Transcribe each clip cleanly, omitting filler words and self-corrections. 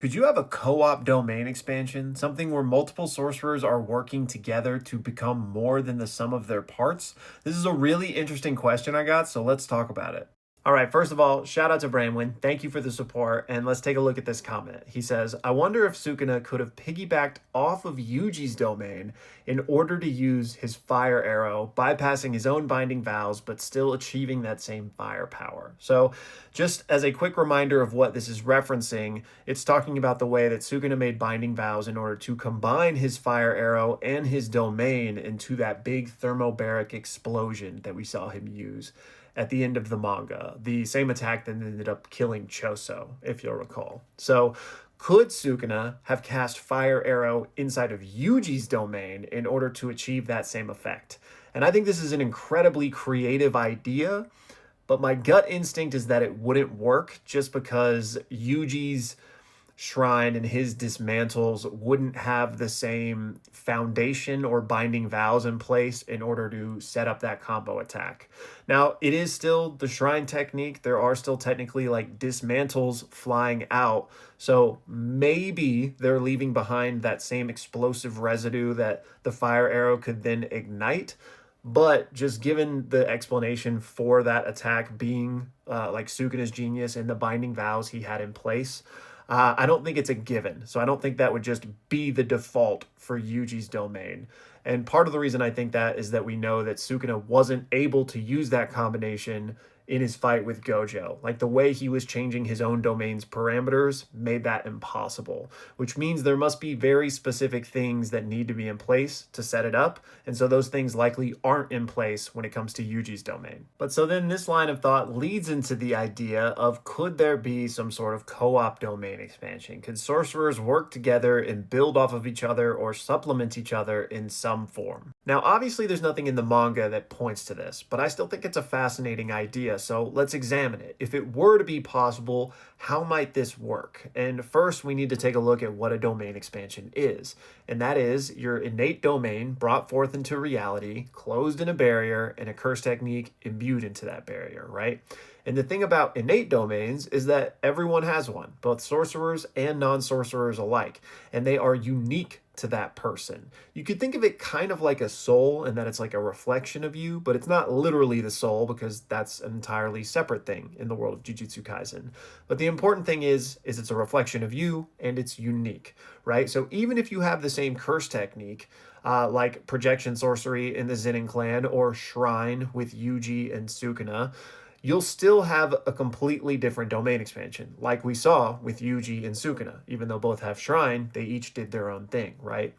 Could you have a co-op domain expansion, something where multiple sorcerers are working together to become more than the sum of their parts? This is a really interesting question I got, so let's talk about it. All right, first of all, shout out to Bramwin. Thank you for the support, and let's take a look at this comment. He says, I wonder if Sukuna could have piggybacked off of Yuji's domain in order to use his fire arrow, bypassing his own binding vows, but still achieving that same firepower. So, just as a quick reminder of what this is referencing, it's talking about the way that Sukuna made binding vows in order to combine his fire arrow and his domain into that big thermobaric explosion that we saw him use at the end of the manga, the same attack that ended up killing Choso, if you'll recall. So, could Sukuna have cast Fire Arrow inside of Yuji's domain in order to achieve that same effect? And I think this is an incredibly creative idea, but my gut instinct is that it wouldn't work just because Yuji's shrine and his dismantles wouldn't have the same foundation or binding vows in place in order to set up that combo attack. Now, it is still the shrine technique. There are still technically like dismantles flying out. So maybe they're leaving behind that same explosive residue that the fire arrow could then ignite. But just given the explanation for that attack being like Sukuna's genius and the binding vows he had in place, I don't think it's a given. So I don't think that would just be the default for Yuji's domain. And part of the reason I think that is that we know that Sukuna wasn't able to use that combination in his fight with Gojo. Like the way he was changing his own domain's parameters made that impossible, which means there must be very specific things that need to be in place to set it up. And so those things likely aren't in place when it comes to Yuji's domain. But so then this line of thought leads into the idea of could there be some sort of co-op domain expansion? Could sorcerers work together and build off of each other or supplement each other in some form? Now, obviously there's nothing in the manga that points to this, but I still think it's a fascinating idea. So let's examine it. If it were to be possible, how might this work? And first, we need to take a look at what a domain expansion is. And that is your innate domain brought forth into reality, closed in a barrier, and a curse technique imbued into that barrier, right? And the thing about innate domains is that everyone has one, both sorcerers and non-sorcerers alike, and they are unique to that person. You could think of it kind of like a soul in that it's like a reflection of you, but it's not literally the soul because that's an entirely separate thing in the world of Jujutsu Kaisen. But the important thing is it's a reflection of you and it's unique, right? So even if you have the same curse technique, like projection sorcery in the Zenin clan or shrine with Yuji and Sukuna, you'll still have a completely different domain expansion, like we saw with Yuji and Sukuna. Even though both have Shrine, they each did their own thing, right?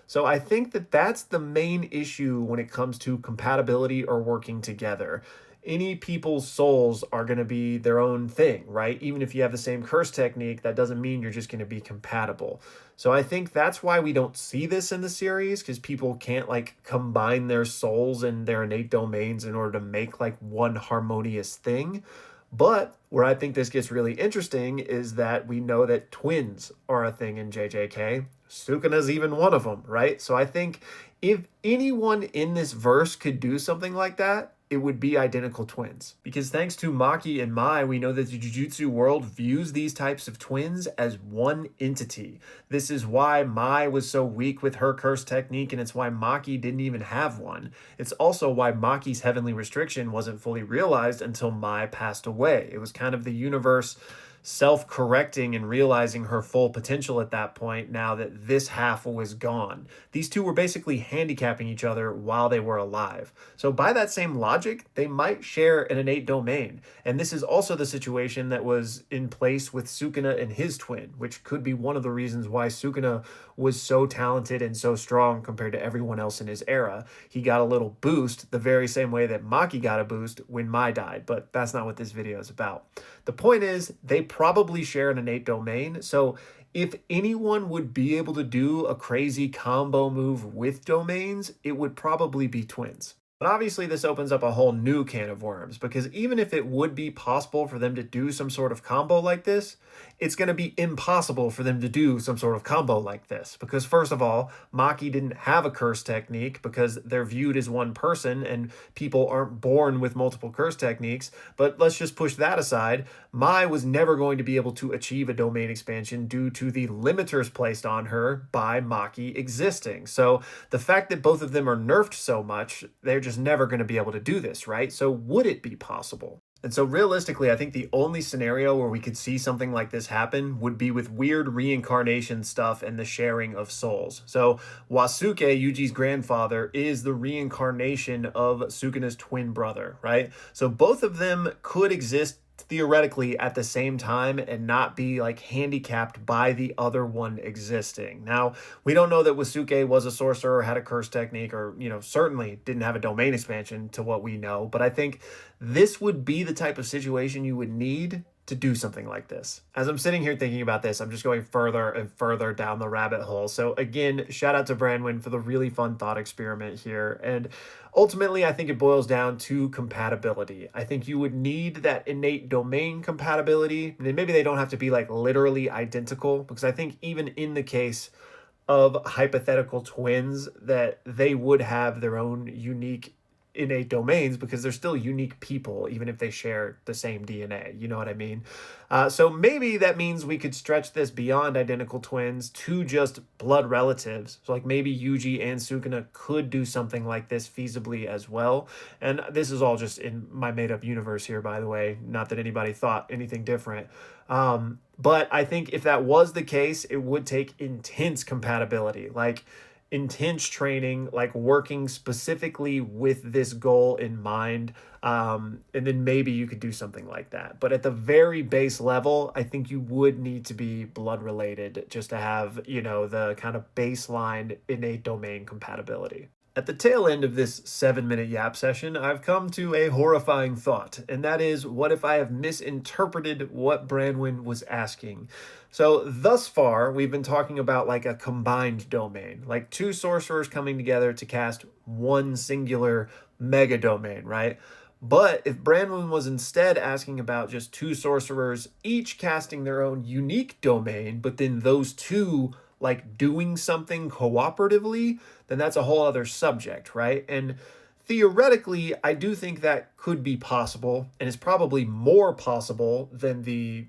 So I think that that's the main issue when it comes to compatibility or working together. Any people's souls are going to be their own thing, right? Even if you have the same curse technique, that doesn't mean you're just going to be compatible. So I think that's why we don't see this in the series, because people can't like combine their souls and their innate domains in order to make like one harmonious thing. But where I think this gets really interesting is that we know that twins are a thing in JJK. Sukuna's even one of them, right? So I think if anyone in this verse could do something like that, it would be identical twins. Because thanks to Maki and Mai, we know that the Jujutsu world views these types of twins as one entity. This is why Mai was so weak with her curse technique, and it's why Maki didn't even have one. It's also why Maki's heavenly restriction wasn't fully realized until Mai passed away. It was kind of the universe self-correcting and realizing her full potential at that point now that this half was gone. These two were basically handicapping each other while they were alive. So by that same logic, they might share an innate domain. And this is also the situation that was in place with Sukuna and his twin, which could be one of the reasons why Sukuna was so talented and so strong compared to everyone else in his era. He got a little boost the very same way that Maki got a boost when Mai died, but that's not what this video is about. The point is, they probably share an innate domain, so if anyone would be able to do a crazy combo move with domains, it would probably be twins. But obviously this opens up a whole new can of worms, because even if it would be possible for them to do some sort of combo like this, it's going to be impossible for them to do some sort of combo like this. Because, first of all, Maki didn't have a curse technique because they're viewed as one person and people aren't born with multiple curse techniques. But let's just push that aside. Mai was never going to be able to achieve a domain expansion due to the limiters placed on her by Maki existing. So the fact that both of them are nerfed so much, they're just never going to be able to do this, right? So would it be possible? And so realistically, I think the only scenario where we could see something like this happen would be with weird reincarnation stuff and the sharing of souls. So Wasuke, Yuji's grandfather, is the reincarnation of Sukuna's twin brother, right? So both of them could exist theoretically at the same time and not be like handicapped by the other one existing. Now, we don't know that Wasuke was a sorcerer or had a curse technique or, certainly didn't have a domain expansion to what we know, but I think this would be the type of situation you would need to do something like this. As I'm sitting here thinking about this, I'm just going further and further down the rabbit hole. So again, shout out to Branwyn for the really fun thought experiment here. And ultimately, I think it boils down to compatibility. I think you would need that innate domain compatibility. And maybe they don't have to be like literally identical, because I think even in the case of hypothetical twins, that they would have their own unique innate domains because they're still unique people, even if they share the same DNA. You know what I mean? So maybe that means we could stretch this beyond identical twins to just blood relatives. So like maybe Yuji and Sukuna could do something like this feasibly as well. And this is all just in my made up universe here, by the way. Not that anybody thought anything different. But I think if that was the case, it would take intense compatibility. Like intense training, like working specifically with this goal in mind. And then maybe you could do something like that. But at the very base level, I think you would need to be blood related just to have, the kind of baseline innate domain compatibility. At the tail end of this 7-minute yap session, I've come to a horrifying thought, and that is, what if I have misinterpreted what Branwyn was asking? So thus far, we've been talking about like a combined domain, like two sorcerers coming together to cast one singular mega domain, right? But if Branwyn was instead asking about just two sorcerers, each casting their own unique domain, but then those two like doing something cooperatively, then that's a whole other subject, right? And theoretically, I do think that could be possible, and it's probably more possible than the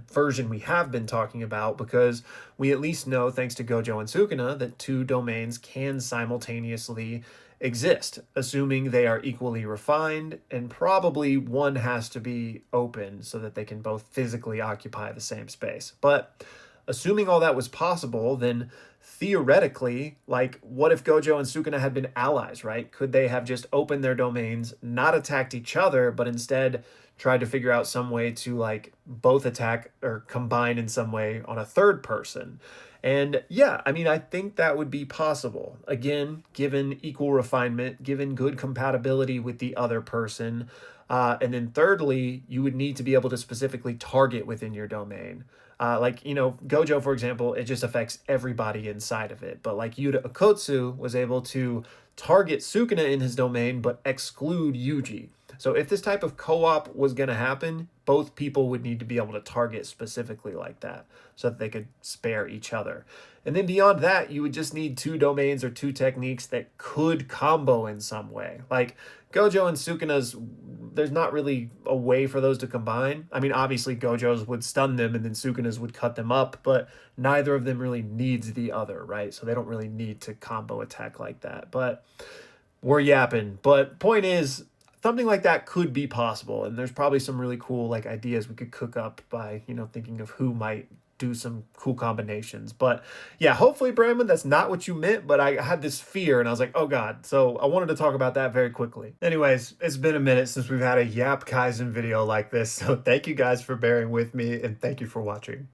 version we have been talking about, because we at least know, thanks to Gojo and Sukuna, that two domains can simultaneously exist, assuming they are equally refined, and probably one has to be open so that they can both physically occupy the same space. But assuming all that was possible, then theoretically, like, what if Gojo and Sukuna had been allies, right? Could they have just opened their domains, not attacked each other, but instead tried to figure out some way to, like, both attack or combine in some way on a third person? And yeah, I mean, I think that would be possible. Again, given equal refinement, given good compatibility with the other person. And then thirdly, you would need to be able to specifically target within your domain. Gojo, for example, it just affects everybody inside of it. But like Yuta Okotsu was able to target Sukuna in his domain, but exclude Yuji. So if this type of co-op was going to happen, both people would need to be able to target specifically like that so that they could spare each other. And then beyond that, you would just need two domains or two techniques that could combo in some way. Like Gojo and Sukuna's, there's not really a way for those to combine. I mean, obviously Gojo's would stun them and then Sukuna's would cut them up, but neither of them really needs the other, right? So they don't really need to combo attack like that. But we're yapping. But point is, something like that could be possible, and there's probably some really cool like ideas we could cook up by thinking of who might do some cool combinations. But yeah, hopefully, Brandon, that's not what you meant, but I had this fear and I was like, oh god. So I wanted to talk about that very quickly. Anyways, it's been a minute since we've had a Yap Kaizen video like this, so thank you guys for bearing with me and thank you for watching.